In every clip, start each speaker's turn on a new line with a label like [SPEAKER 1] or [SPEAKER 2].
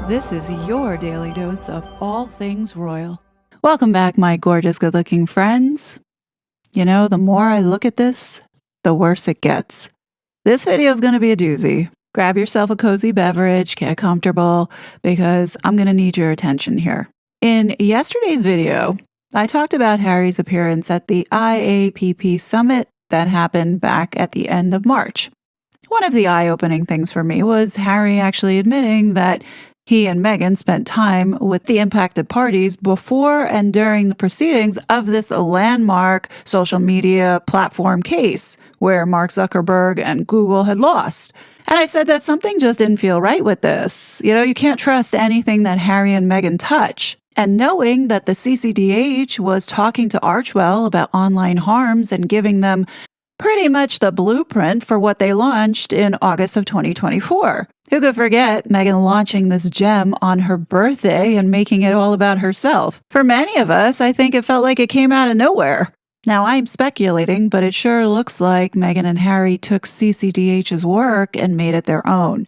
[SPEAKER 1] This is your daily dose of all things royal. Welcome back, my gorgeous, good-looking friends. You know, the more I look at this, the worse it gets. This video is going to be a doozy. Grab yourself a cozy beverage, get comfortable, because I'm going to need your attention here. In yesterday's video, I talked about Harry's appearance at the IAPP summit that happened back at the end of March. One of the eye-opening things for me was Harry actually admitting that he and Meghan spent time with the impacted parties before and during the proceedings of this landmark social media platform case where Mark Zuckerberg and Google had lost. And I said that something just didn't feel right with this. You know, you can't trust anything that Harry and Meghan touch. And knowing that the CCDH was talking to Archewell about online harms and giving them pretty much the blueprint for what they launched in August of 2024. Who could forget Meghan launching this gem on her birthday and making it all about herself? For many of us, I think it felt like it came out of nowhere. Now, I'm speculating, but it sure looks like Meghan and Harry took CCDH's work and made it their own.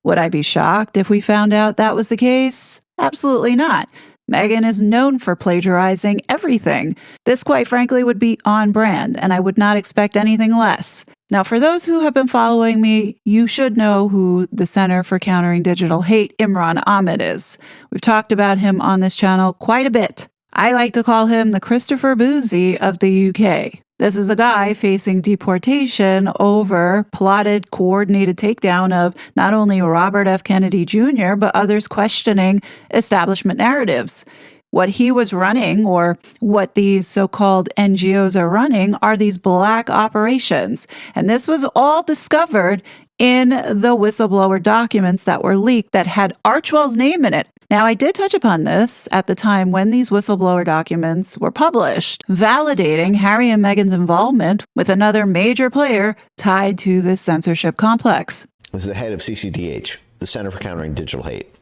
[SPEAKER 1] Would I be shocked if we found out that was the case? Absolutely not. Meghan is known for plagiarizing everything. This, quite frankly, would be on brand, and I would not expect anything less. Now, for those who have been following me, you should know who the Center for Countering Digital Hate, Imran Ahmed, is. We've talked about him on this channel quite a bit. I like to call him the Christopher Boozy of the UK. This is a guy facing deportation over plotted, coordinated takedown of not only Robert F. Kennedy Jr., but others questioning establishment narratives. What he was running, or what these so-called NGOs are running, are these black operations. And this was all discovered in the whistleblower documents that were leaked that had Archewell's name in it. Now, I did touch upon this at the time when these whistleblower documents were published, validating Harry and Meghan's involvement with another major player tied to this censorship complex.
[SPEAKER 2] This is the head of CCDH, the Center for Countering Digital Hate.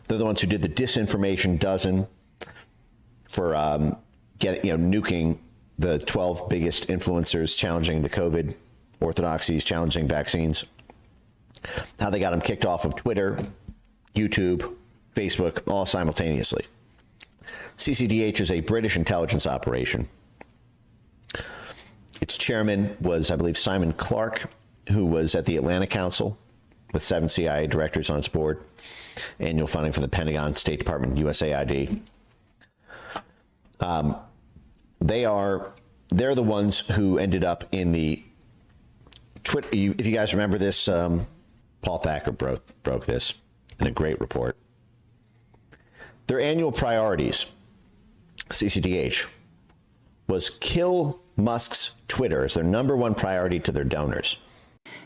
[SPEAKER 2] They're the ones who did the disinformation dozen for nuking the 12 biggest influencers challenging the COVID orthodoxies, challenging vaccines. How they got them kicked off of Twitter, YouTube, Facebook, all simultaneously. CCDH is a British intelligence operation. Its chairman was, I believe, Simon Clark, who was at the Atlantic Council with 7 CIA directors on its board, annual funding for the Pentagon, State Department, USAID. They're the ones who ended up in the Twitter. If you guys remember this, Paul Thacker broke this in a great report. Their annual priorities, CCDH, was kill Musk's Twitter as their number one priority to their donors.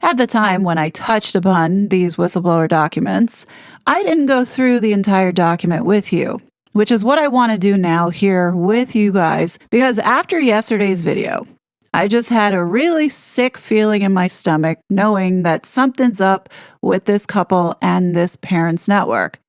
[SPEAKER 1] At the time when I touched upon these whistleblower documents, I didn't go through the entire document with you, which is what I want to do now here with you guys, because after yesterday's video, I just had a really sick feeling in my stomach knowing that something's up with this couple and this parents' network,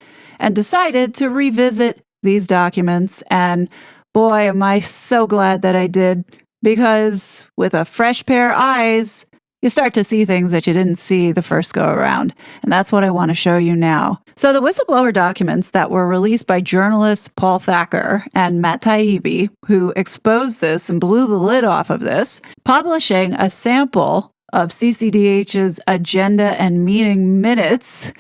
[SPEAKER 1] and decided to revisit these documents. And boy, am I so glad that I did, because with a fresh pair of eyes, you start to see things that you didn't see the first go around. And that's what I want to show you now. So the whistleblower documents that were released by journalists Paul Thacker and Matt Taibbi, who exposed this and blew the lid off of this, publishing a sample of CCDH's agenda and meeting minutes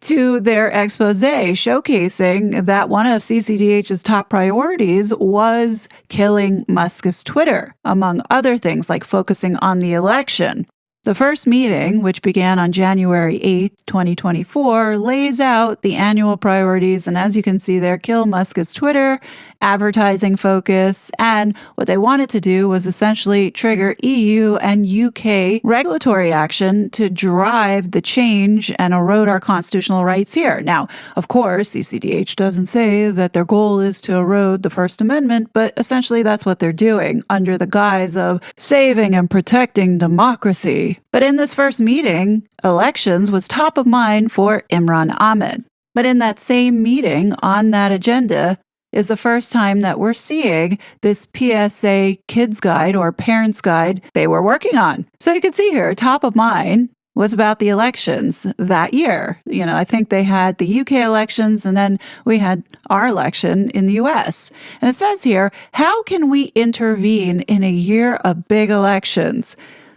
[SPEAKER 1] to their expose, showcasing that one of CCDH's top priorities was killing Musk's Twitter, among other things like focusing on the election. The first meeting, which began on January 8th, 2024, lays out the annual priorities, and as you can see there, kill Musk's Twitter, advertising focus, and what they wanted to do was essentially trigger EU and UK regulatory action to drive the change and erode our constitutional rights here. Now, of course, CCDH doesn't say that their goal is to erode the First Amendment, but essentially that's what they're doing under the guise of saving and protecting democracy. But in this first meeting, elections was top of mind for Imran Ahmed. But in that same meeting, on that agenda, is the first time that we're seeing this PSA kids guide or parents guide they were working on. So you can see here, top of mind was about the elections that year. I think they had the UK elections and then we had our election in the US. And it says here, how can we intervene in a year of big elections?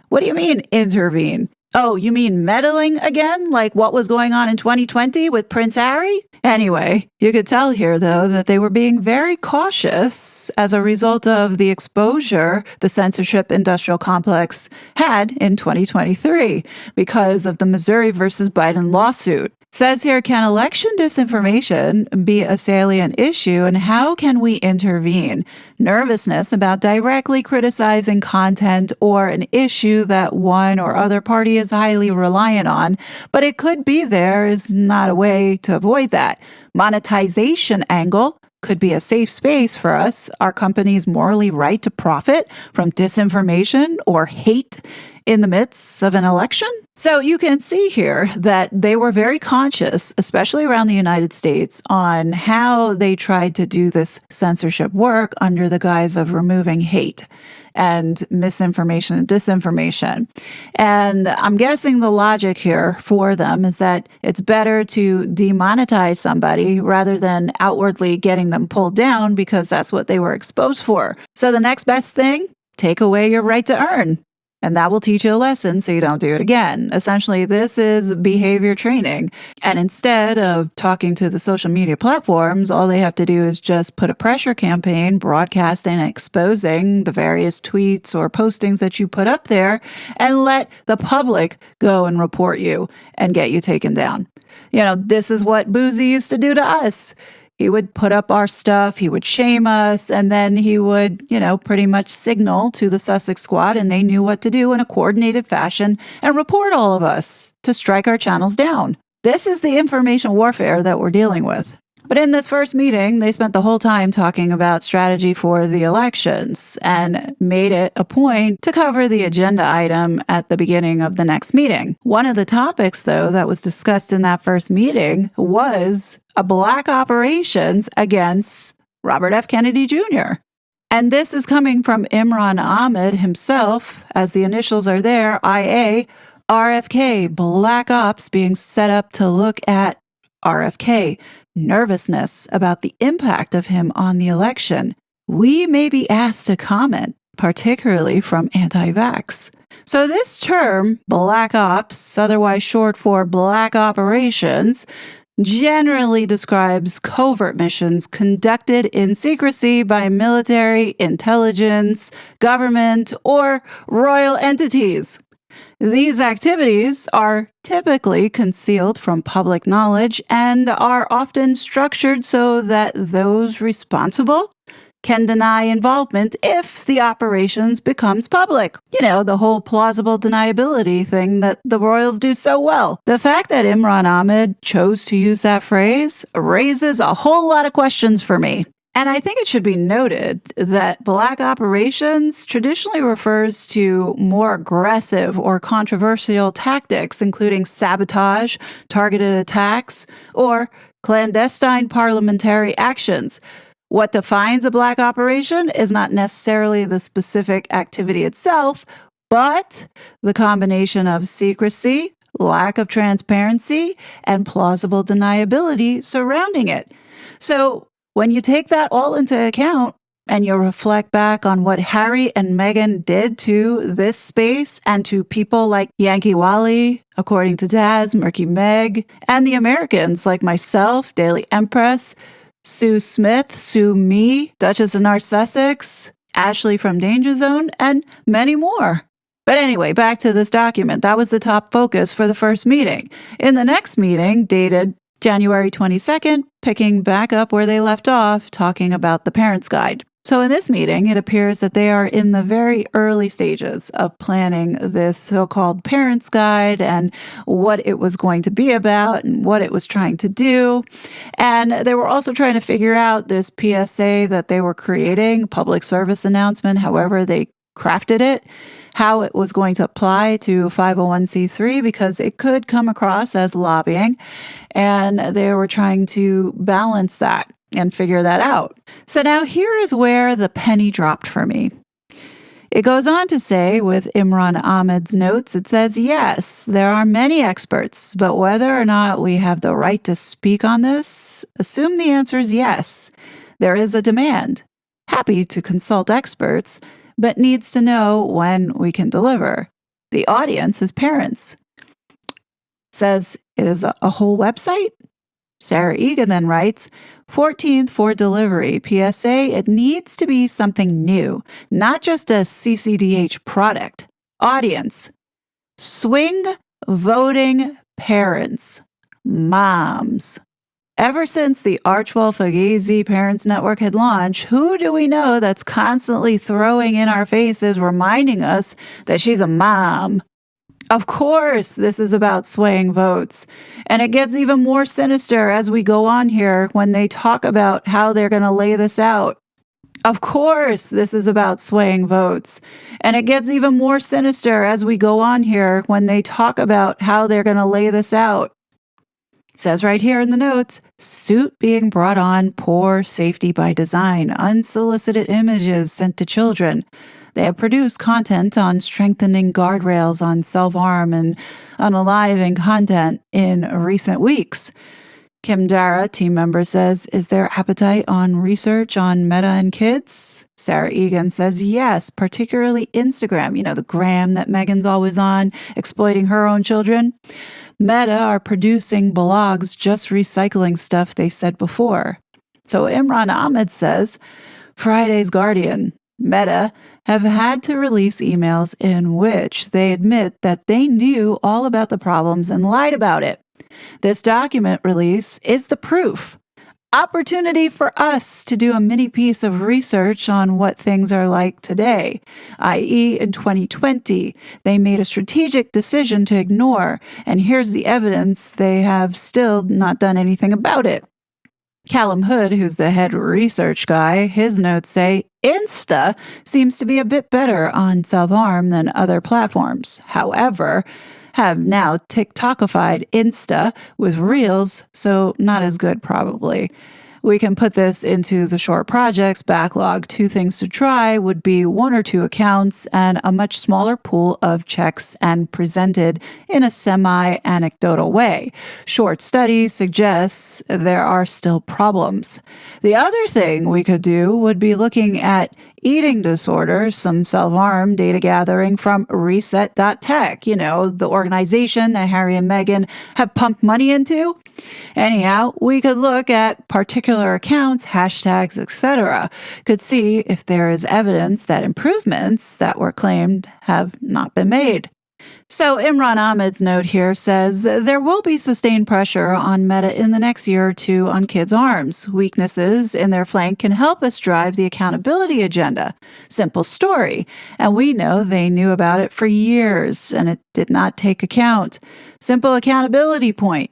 [SPEAKER 1] What do you mean intervene? Oh, you mean meddling again? Like what was going on in 2020 with Prince Harry? Anyway, you could tell here, though, that they were being very cautious as a result of the exposure the censorship industrial complex had in 2023 because of the Missouri versus Biden lawsuit. Says here, can election disinformation be a salient issue, and how can we intervene? Nervousness about directly criticizing content or an issue that one or other party is highly reliant on, but it could be there is not a way to avoid that. Monetization angle could be a safe space for us. Are companies morally right to profit from disinformation or hate in the midst of an election? So you can see here that they were very conscious, especially around the United States, on how they tried to do this censorship work under the guise of removing hate and misinformation and disinformation. And I'm guessing the logic here for them is that it's better to demonetize somebody rather than outwardly getting them pulled down because that's what they were exposed for. So the next best thing, take away your right to earn. And that will teach you a lesson so you don't do it again. Essentially, this is behavior training. And instead of talking to the social media platforms, all they have to do is just put a pressure campaign broadcasting and exposing the various tweets or postings that you put up there and let the public go and report you and get you taken down. This is what Boozy used to do to us. He would put up our stuff, he would shame us, and then he would, pretty much signal to the Sussex squad, and they knew what to do in a coordinated fashion and report all of us to strike our channels down. This is the information warfare that we're dealing with. But in this first meeting, they spent the whole time talking about strategy for the elections and made it a point to cover the agenda item at the beginning of the next meeting. One of the topics, though, that was discussed in that first meeting was a black operations against Robert F. Kennedy Jr. And this is coming from Imran Ahmed himself, as the initials are there, IA, RFK, black ops being set up to look at RFK. Nervousness about the impact of him on the election. We may be asked to comment, particularly from anti-vax. So this term, black ops, otherwise short for black operations, generally describes covert missions conducted in secrecy by military, intelligence, government, or royal entities. These activities are typically concealed from public knowledge and are often structured so that those responsible can deny involvement if the operations becomes public. The whole plausible deniability thing that the royals do so well. The fact that Imran Ahmed chose to use that phrase raises a whole lot of questions for me. And I think it should be noted that black operations traditionally refers to more aggressive or controversial tactics, including sabotage, targeted attacks, or clandestine parliamentary actions. What defines a black operation is not necessarily the specific activity itself, but the combination of secrecy, lack of transparency, and plausible deniability surrounding it. So, when you take that all into account and you reflect back on what Harry and Meghan did to this space and to people like Yankee Wally, according to Daz, Murky Meg, and the Americans like myself, Daily Empress, Sue Smith, Sue Me, Duchess of North Sussex, Ashley from Danger Zone, and many more. But anyway, back to this document. That was the top focus for the first meeting. In the next meeting, dated January 22nd, picking back up where they left off, talking about the Parents' Guide. So in this meeting, it appears that they are in the very early stages of planning this so-called Parents' Guide and what it was going to be about and what it was trying to do. And they were also trying to figure out this PSA that they were creating, public service announcement, however they crafted it, how it was going to apply to 501c3 because it could come across as lobbying, and they were trying to balance that and figure that out. So now here is where the penny dropped for me. It goes on to say, with Imran Ahmed's notes, it says, yes, there are many experts, but whether or not we have the right to speak on this, assume the answer is yes. There is a demand. Happy to consult experts, but needs to know when we can deliver. The audience is parents. Says it is a whole website? Sarah Egan then writes, 14th for delivery. PSA, it needs to be something new, not just a CCDH product. Audience. Swing voting parents. Moms. Ever since the Archewell Fugazi Parents Network had launched, who do we know that's constantly throwing in our faces, reminding us that she's a mom? Of course, this is about swaying votes. And it gets even more sinister as we go on here when they talk about how they're going to lay this out. Of course, this is about swaying votes. And it gets even more sinister as we go on here when they talk about how they're going to lay this out. It says right here in the notes, suit being brought on, poor safety by design, unsolicited images sent to children. They have produced content on strengthening guardrails on self-harm and unaliving content in recent weeks. Kim Dara, team member, says, is there appetite on research on Meta and kids? Sarah Egan says, yes, particularly Instagram, the gram that Meghan's always on, exploiting her own children. Meta are producing blogs just recycling stuff they said before. So Imran Ahmed says, Friday's Guardian, Meta have had to release emails in which they admit that they knew all about the problems and lied about it. This document release is the proof. Opportunity for us to do a mini piece of research on what things are like today, i.e. in 2020, they made a strategic decision to ignore, and here's the evidence they have still not done anything about it. Callum Hood, who's the head research guy, his notes say, Insta seems to be a bit better on self-harm than other platforms. However, have now TikTokified Insta with Reels, so not as good probably. We can put this into the short projects backlog. 2 things to try would be 1 or 2 accounts and a much smaller pool of checks and presented in a semi-anecdotal way. Short study suggests there are still problems. The other thing we could do would be looking at eating disorders, some self-harm data gathering from reset.tech, the organization that Harry and Meghan have pumped money into. Anyhow, we could look at particular accounts, hashtags, etc. Could see if there is evidence that improvements that were claimed have not been made. So Imran Ahmed's note here says there will be sustained pressure on Meta in the next year or 2 on kids' arms. Weaknesses in their flank can help us drive the accountability agenda. Simple story. And we know they knew about it for years and it did not take account. Simple accountability point.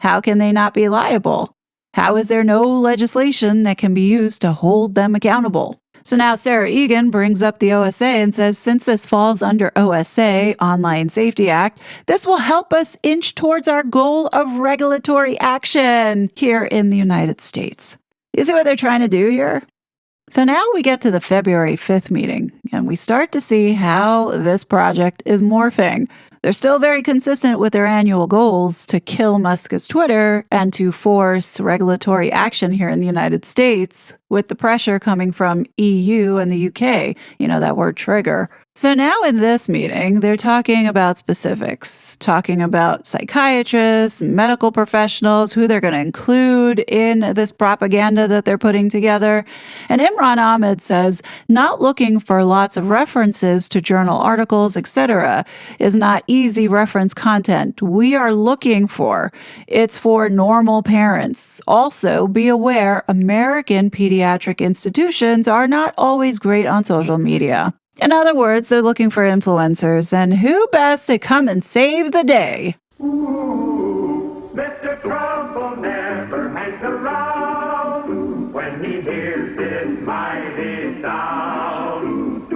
[SPEAKER 1] How can they not be liable? How is there no legislation that can be used to hold them accountable? So now Sarah Egan brings up the OSA and says, since this falls under OSA, Online Safety Act, this will help us inch towards our goal of regulatory action here in the United States. You see what they're trying to do here? So now we get to the February 5th meeting, and we start to see how this project is morphing. They're still very consistent with their annual goals to kill Musk's Twitter and to force regulatory action here in the United States, with the pressure coming from EU and the UK, that word trigger. So now in this meeting, they're talking about specifics, talking about psychiatrists, medical professionals, who they're going to include in this propaganda that they're putting together. And Imran Ahmed says, not looking for lots of references to journal articles, etc., is not easy reference content. We are looking for. It's for normal parents. Also, be aware American pediatric institutions are not always great on social media. In other words, they're looking for influencers, and who best to come and save the day?
[SPEAKER 3] Ooh, Mr. Trouble never hangs around when he hears this mighty sound.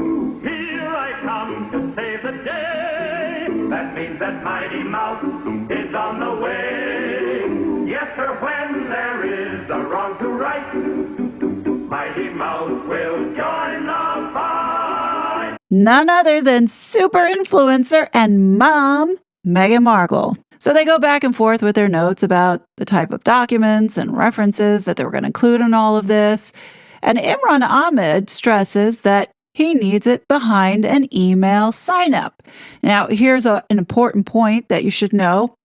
[SPEAKER 3] Here I come to save the day. That means that Mighty Mouse is on the way. Yes, sir, when there is a wrong to right, Mighty Mouse will join the fight.
[SPEAKER 1] none other than super influencer and mom, Meghan Markle. So they go back and forth with their notes about the type of documents and references that they were going to include in all of this. And Imran Ahmed stresses that he needs it behind an email sign-up. Now, here's an important point that you should know.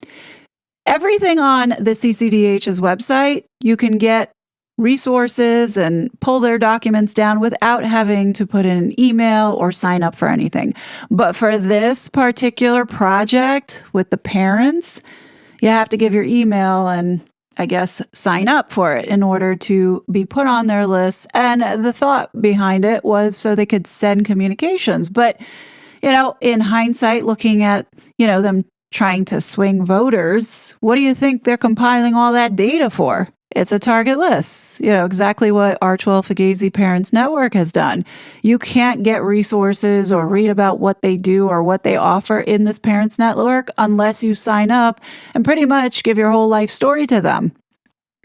[SPEAKER 1] Everything on the CCDH's website, you can get resources and pull their documents down without having to put in an email or sign up for anything. But for this particular project with the parents, you have to give your email and, I guess, sign up for it in order to be put on their list. And the thought behind it was so they could send communications. But, in hindsight, looking at, them trying to swing voters, what do you think they're compiling all that data for? It's a target list, exactly what Archewell Fugazi Parents Network has done. You can't get resources or read about what they do or what they offer in this Parents Network unless you sign up and pretty much give your whole life story to them.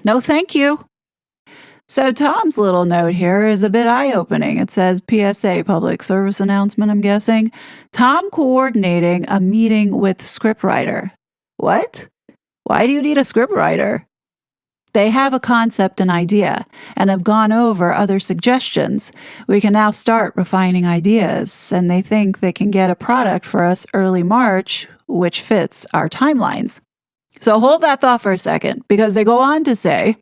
[SPEAKER 1] No, thank you. So Tom's little note here is a bit eye-opening. It says PSA, public service announcement, I'm guessing. Tom coordinating a meeting with scriptwriter. What? Why do you need a scriptwriter? They have a concept and idea and have gone over other suggestions. We can now start refining ideas, and they think they can get a product for us early March, which fits our timelines. So hold that thought for a second, because they go on to say,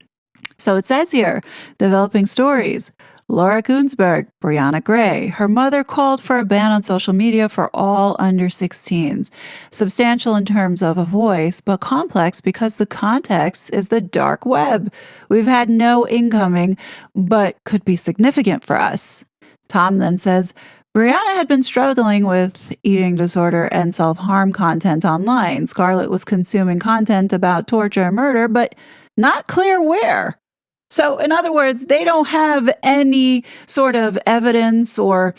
[SPEAKER 1] so it says here, developing stories. Laura Kunsberg, Brianna Gray. Her mother called for a ban on social media for all under 16s. Substantial in terms of a voice, but complex because the context is the dark web. We've had no incoming, but could be significant for us. Tom then says, Brianna had been struggling with eating disorder and self-harm content online. Scarlett was consuming content about torture and murder, but not clear where. So, in other words, they don't have any sort of evidence or,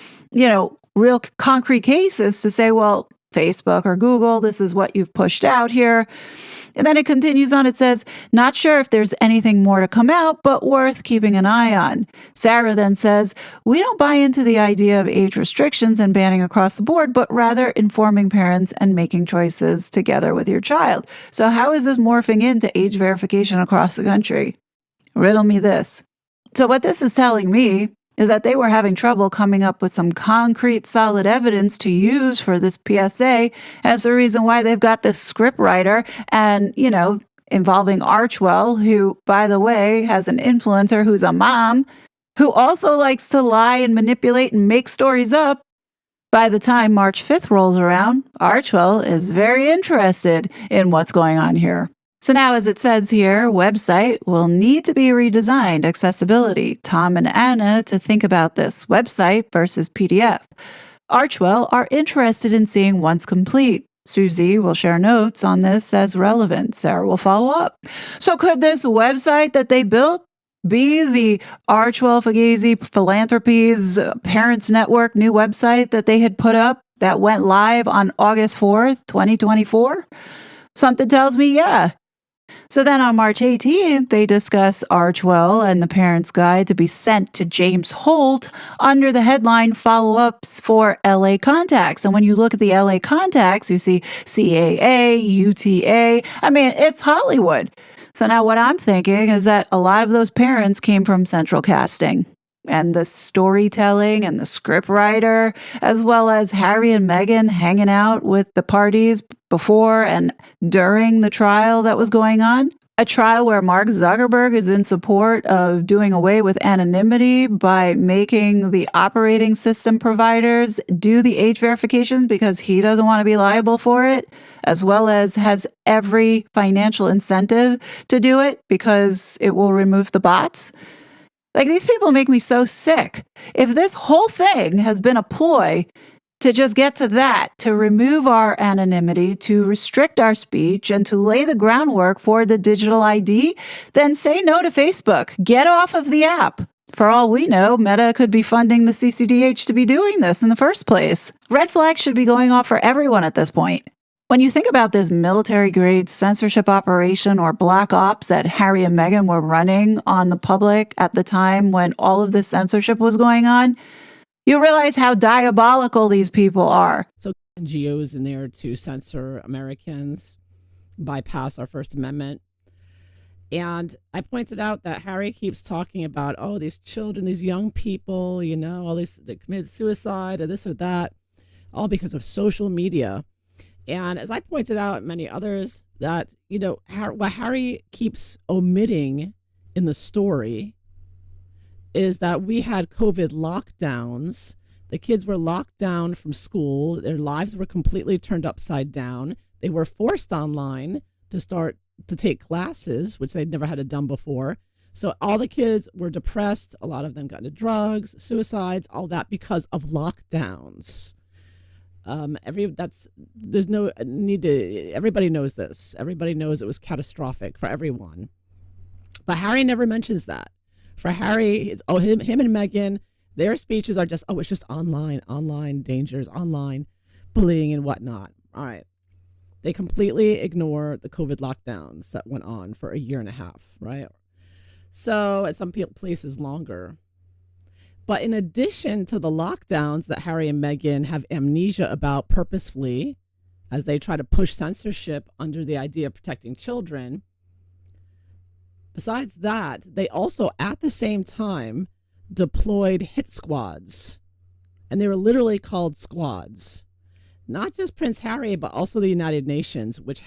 [SPEAKER 1] real concrete cases to say, well, Facebook or Google, this is what you've pushed out here. And then it continues on. It says, not sure if there's anything more to come out, but worth keeping an eye on. Sarah then says, we don't buy into the idea of age restrictions and banning across the board, but rather informing parents and making choices together with your child. So how is this morphing into age verification across the country? Riddle me this. So what this is telling me is that they were having trouble coming up with some concrete, solid evidence to use for this PSA as the reason why they've got this script writer and, involving Archewell, who, by the way, has an influencer who's a mom, who also likes to lie and manipulate and make stories up. By the time March 5th rolls around, Archewell is very interested in what's going on here. So now, as it says here, website will need to be redesigned. Accessibility. Tom and Anna to think about this. Website versus PDF. Archewell are interested in seeing once complete. Susie will share notes on this as relevant. Sarah will follow up. So could this website that they built be the Archewell Fugazi Philanthropies Parents Network new website that they had put up that went live on August 4th, 2024? Something tells me, yeah. So then on March 18th, they discuss Archewell and the Parents' Guide to be sent to James Holt under the headline Follow-Ups for LA Contacts. And when you look at the LA Contacts, you see CAA, UTA. I mean, it's Hollywood. So now what I'm thinking is that a lot of those parents came from central casting. And the storytelling and the scriptwriter, as well as Harry and Meghan hanging out with the parties before and during the trial that was going on. A trial where Mark Zuckerberg is in support of doing away with anonymity by making the operating system providers do the age verification because he doesn't want to be liable for it, as well as has every financial incentive to do it because it will remove the bots. Like, these people make me so sick. If this whole thing has been a ploy to just get to that, to remove our anonymity, to restrict our speech, and to lay the groundwork for the digital ID, then say no to Facebook. Get off of the app. For all we know, Meta could be funding the CCDH to be doing this in the first place. Red flags should be going off for everyone at this point. When you think about this military-grade censorship operation or black ops that Harry and Meghan were running on the public at the time when all of this censorship was going on, you realize how diabolical these people are.
[SPEAKER 4] So NGOs in there to censor Americans, bypass our First Amendment. And I pointed out that Harry keeps talking about, oh, these children, these young people, you know, all these that committed suicide or this or that, all because of social media. And as I pointed out, many others, that, you know, what Harry keeps omitting in the story is that we had COVID lockdowns. The kids were locked down from school. Their lives were completely turned upside down. They were forced online to take classes, which they'd never had to done before. So all the kids were depressed. A lot of them got into drugs, suicides, all that because of lockdowns. There's no need to, everybody knows this. Everybody knows it was catastrophic for everyone. But Harry never mentions that. For Harry, it's, him and Meghan, their speeches are just, it's just online dangers, online bullying and whatnot. All right. They completely ignore the COVID lockdowns that went on for a year and a half, right? So at some places longer. But in addition to the lockdowns that Harry and Meghan have amnesia about purposefully, as they try to push censorship under the idea of protecting children, besides that, they also at the same time deployed hit squads. And they were literally called squads. Not just Prince Harry, but also the United Nations, which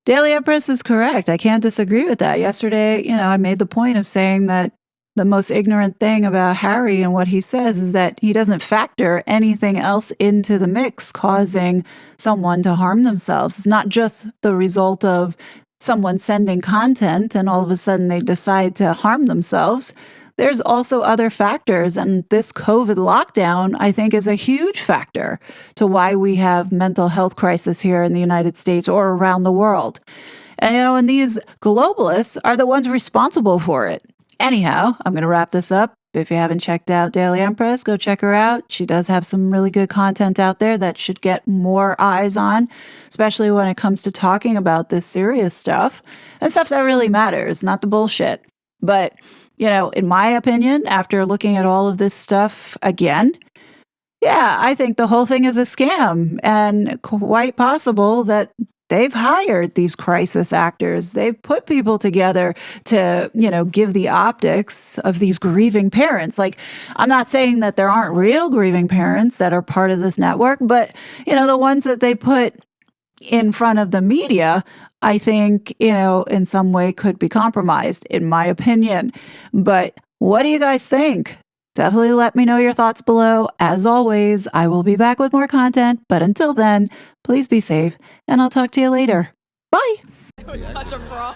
[SPEAKER 1] Daily Empress is correct. I can't disagree with that. Yesterday, I made the point of saying that the most ignorant thing about Harry and what he says is that he doesn't factor anything else into the mix causing someone to harm themselves. It's not just the result of someone sending content and all of a sudden they decide to harm themselves. There's also other factors, and this COVID lockdown, I think, is a huge factor to why we have mental health crisis here in the United States or around the world. And these globalists are the ones responsible for it. Anyhow, I'm going to wrap this up. If you haven't checked out Daily Empress, go check her out. She does have some really good content out there that should get more eyes on, especially when it comes to talking about this serious stuff and stuff that really matters, not the bullshit. But in my opinion, after looking at all of this stuff again, I think the whole thing is a scam, and quite possible that they've hired these crisis actors. They've put people together to, give the optics of these grieving parents. Like, I'm not saying that there aren't real grieving parents that are part of this network, but, the ones that they put in front of the media, I think, in some way could be compromised, in my opinion. But what do you guys think? Definitely let me know your thoughts below. As always, I will be back with more content. But until then, please be safe, and I'll talk to you later. Bye.
[SPEAKER 5] It was such a fraud.